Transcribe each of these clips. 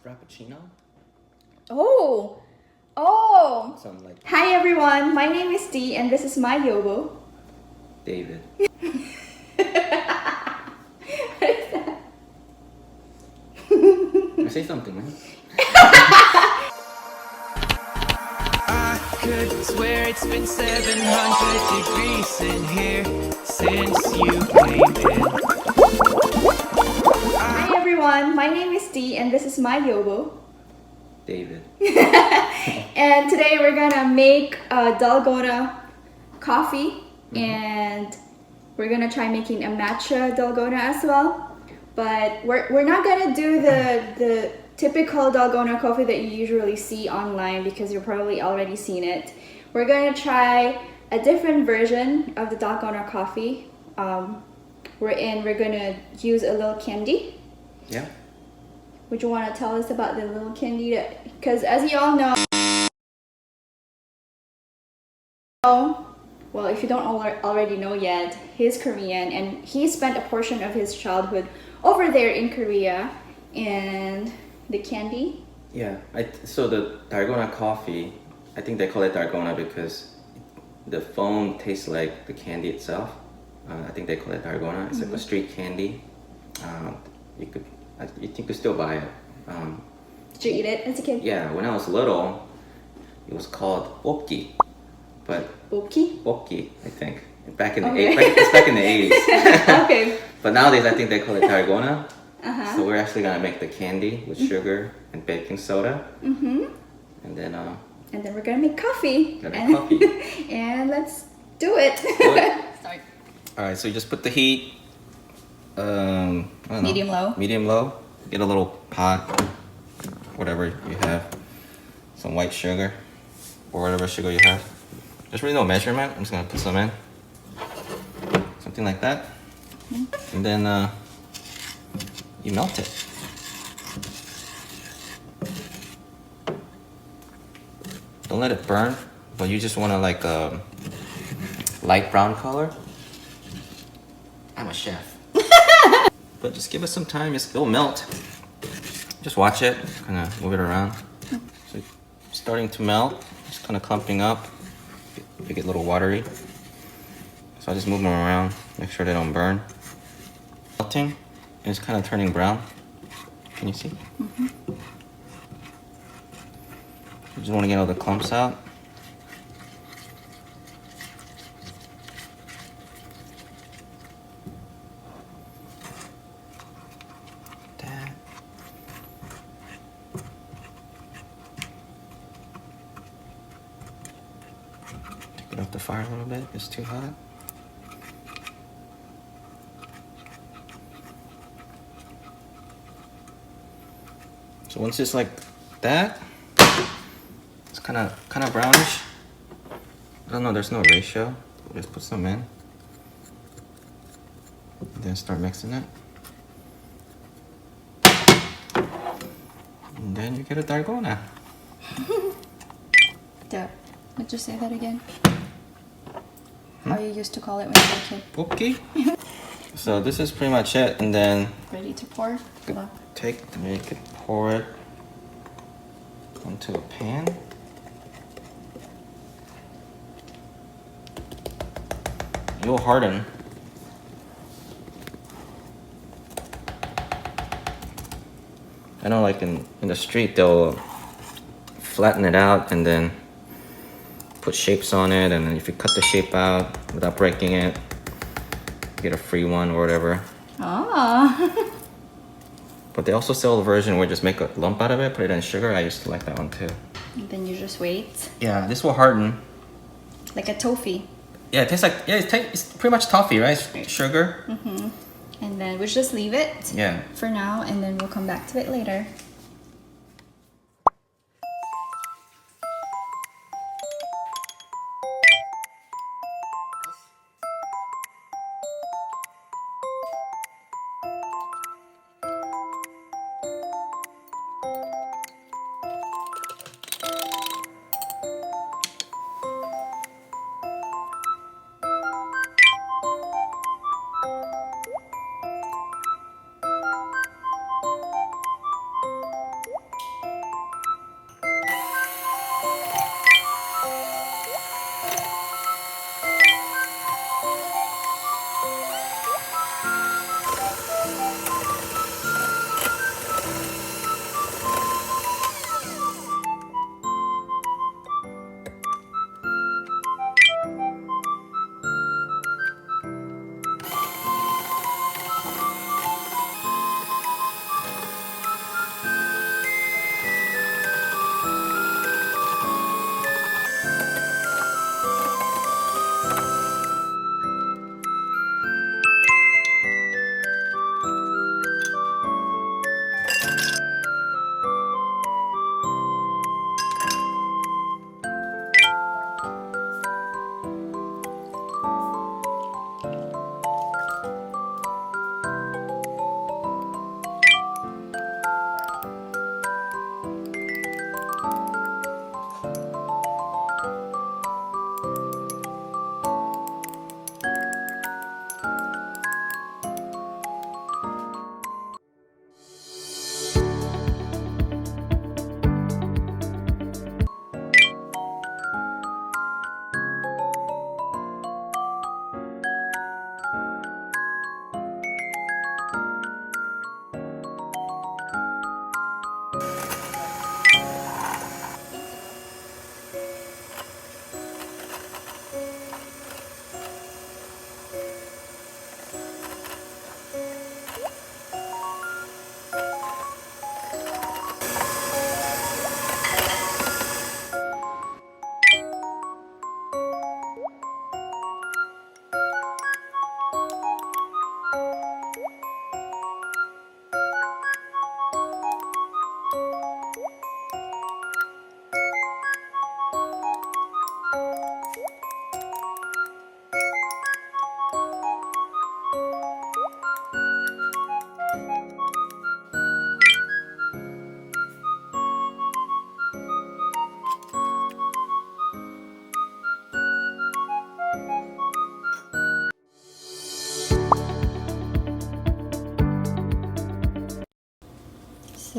Frappuccino? Oh! Oh! Something like Hi everyone, my name is Dee and this is my Yeobo. David. Say something, man. I could swear it's been 700 degrees in here since you came in. Hi everyone, my name is Dee and this is my Yeobo. David. And today we're gonna make Dalgona coffee and we're gonna try making a matcha Dalgona as well. But we're not gonna do the typical Dalgona coffee that you usually see online because you've probably already seen it. We're gonna try a different version of the Dalgona coffee. We're gonna use a little candy. Yeah. Would you want to tell us about the little candy? Because as you all know, well, if you don't already know yet, he's Korean and he spent a portion of his childhood over there in Korea. And the candy? Yeah. So the Dalgona coffee, I think they call it Dalgona because the foam tastes like the candy itself. I think they call it Dalgona. It's like a street candy. You could still buy it. Did you eat it as a kid? Yeah, when I was little, it was called Ppopgi, but Ppopgi? I think back in the Okay. it's back in the 80s. Okay. But nowadays, I think they call it Dalgona. Uh-huh. So we're actually gonna make the candy with sugar and baking soda, and then we're gonna make coffee. Gonna make coffee. And let's do it. Start. All right. So you just put the heat, I don't know, Medium low. Medium low. Get a little pot, whatever you have, some white sugar or whatever sugar you have. There's really no measurement. I'm just gonna put some in, something like that, and then you melt it. Don't let it burn, but you just want to like a light brown color. I'm a chef. But just give it some time, it'll melt. Just watch it, kind of move it around. So it's starting to melt, it's kind of clumping up. They get a little watery. So I just move them around, make sure they don't burn. Melting, and it's kind of turning brown. Can you see? You just want to get all the clumps out. That. Take it off the fire a little bit, it's too hot. So once it's like that, it's kind of brownish. I don't know, there's no ratio. We'll just put some in. And then start mixing it. And then you get a Dalgona. Would you say that again? How you used to call it when you were a kid? Ppopgi. So this is pretty much it, and then Ready to pour? you could pour it onto a pan. It will harden. I know, like in the street, they'll flatten it out and then put shapes on it, and then if you cut the shape out without breaking it, you get a free one or whatever. Ah. But they also sell a version where you just make a lump out of it, put it in sugar. I used to like that one too. And then you just wait. Yeah, this will harden. Like a toffee. Yeah, it tastes like, it's pretty much toffee, right? It's sugar. And then we'll just leave it Yeah. for now and then we'll come back to it later.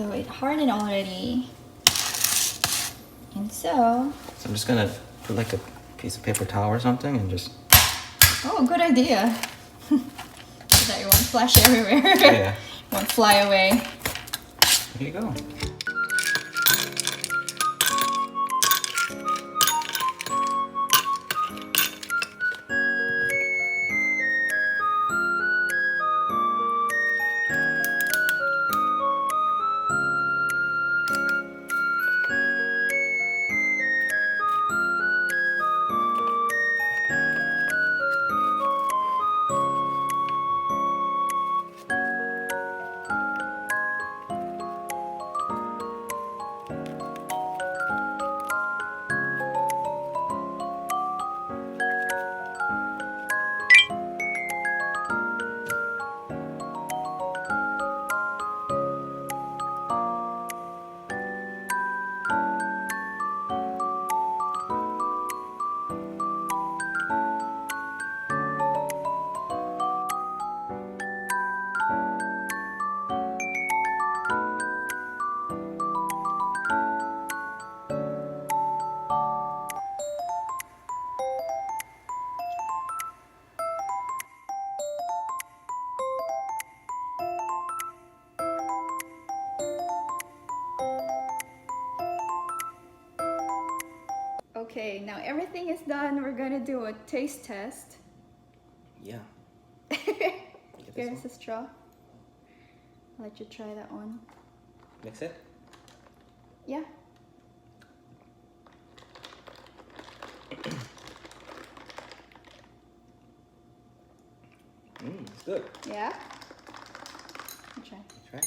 So it hardened already. And so... So I'm just gonna put like a piece of paper towel or something and just... Oh, good idea. That you won't flash everywhere. Yeah. Won't fly away. Here you go. Okay, now everything is done. We're gonna do a taste test. Yeah. Here's the straw. I'll let you try that one. Mix it. Yeah. It's good. Yeah? I'll try. Try.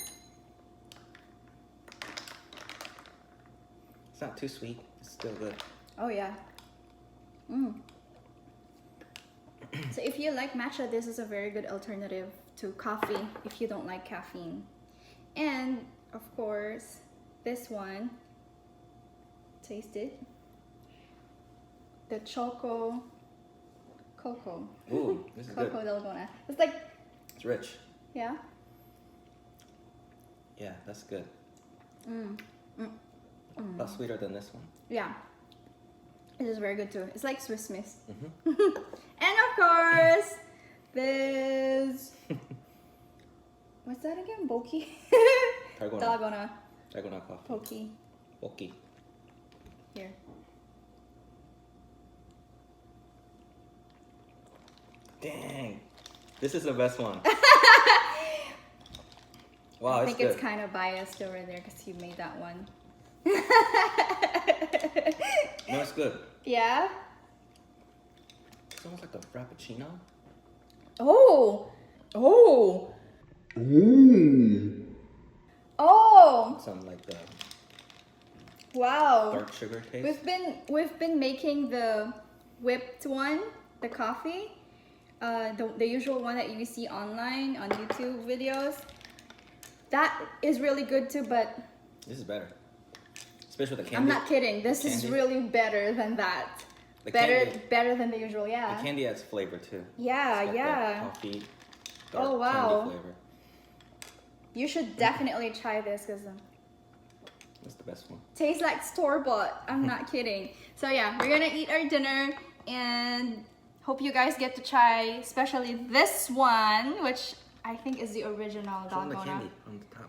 It's not too sweet. It's still good. Oh yeah. So if you like matcha, this is a very good alternative to coffee if you don't like caffeine. And of course, this one, taste it. The cocoa. Ooh, this is Cocoa good. Dalgona. It's like, It's rich. yeah. Yeah, that's good. A lot sweeter than this one. Yeah. It is very good too. It's like Swiss Miss. And of course, this... What's that again? Boki? Dalgona. Dalgona. Dalgona coffee. Poki. Boki. Here. Dang. This is the best one. Wow, I it's think good. it's kind of biased over there because you made that one. No, it's good. Yeah? It's almost like a frappuccino. Oh! Oh! Oh! Some like the Wow. dark sugar taste. We've been making the whipped one, the coffee, the usual one that you see online on YouTube videos. That is really good too, but This is better. Especially with the I'm candy. not kidding. This is Candy. really better than that. The Better, candy. better than the usual. Yeah. The candy adds flavor too. Yeah, It's got yeah. that coffee, dark Oh, wow. candy flavor. You should definitely try this because That's the best one. tastes like store-bought. I'm not kidding. So yeah, we're gonna eat our dinner and hope you guys get to try, especially this one, which I think is the original Show them the Dalgona. candy on the top.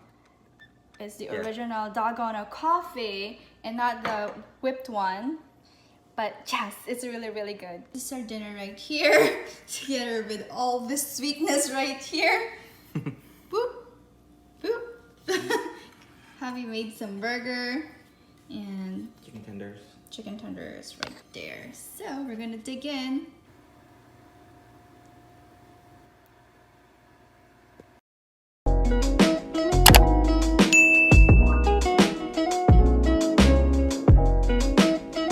It's the Yeah. original Dalgona coffee and not the whipped one. But yes, it's really, really good. This is our dinner right here, together with all this sweetness right here. Boop, boop. Javi made some burger and Chicken tenders. chicken tenders right there. So we're gonna dig in